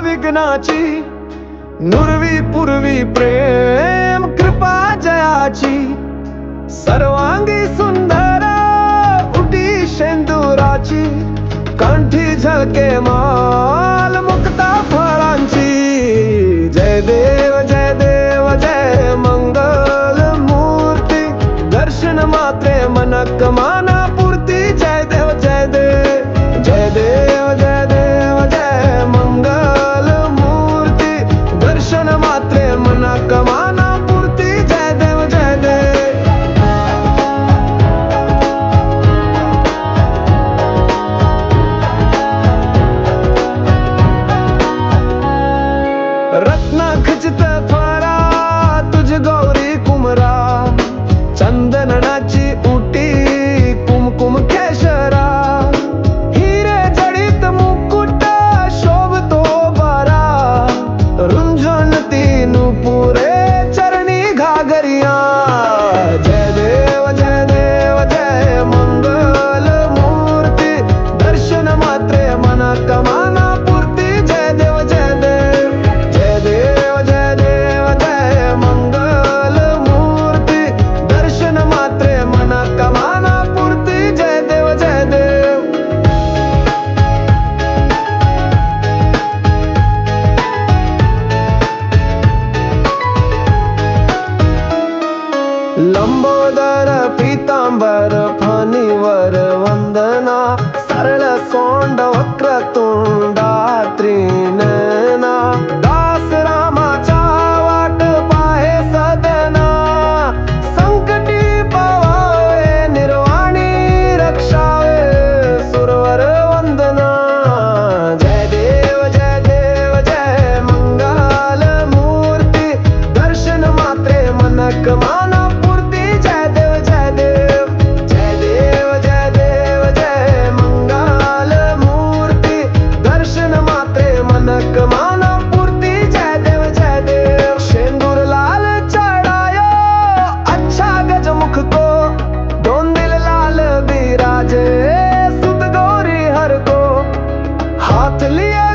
विघ्नाची, नुरवी पूर्वी प्रेम कृपा जयाची, सर्वांगी सुंदर उटी शेंदुराची, कंठी झळके माल मुक्ता फळांची। जय देव जय देव जय मंगल मूर्ती, दर्शन मात्रे मनक माना पूर्ती। जय देव जय देव जय देव जय देव जय मंगल मूर्ती, दर्शन मात्रे मनक माना पूर्ती। जय देव जय देव। रत्न खचित फरा तुझ गौरी कुमरा, चंदनाची उटी कुमकुम केशरा, हिरे जडित मुकुट शोभतो बरा, रुंझुन तीन पुरे चरणी घागरिया। जय देव जय देव जय मंगल मूर्ती, दर्शन मात्रे मनक माना पूर्ती। जय देव जय देव जय देव जय देव जय मंगल मूर्ती, दर्शन मात्रे मनक माना पूर्ती। जय देव जय देव। लंबोदर पीतांबर फणीवर वंदना, सरळ सोंड वक्रतुंडा त्रिनयना, दास रामाच्या वाट पाहे सदना, संकटी पवावे निर्वाणी रक्षावे सुरवर वंदना। जय देव जय देव जय मंगल मूर्ती, दर्शन मात्रे मनक माना पूर्ती। जय देव जय देव जय देव जय देव जय मंगल मूर्ती, दर्शन मात्रे मनक माना पूर्ती। जय देव जय देव। शेंदूर लाल चढ़ायो अच्छा गजमुख को, दोन दिल लाल बिराजे सुत गौरी हर को, हाथ लिए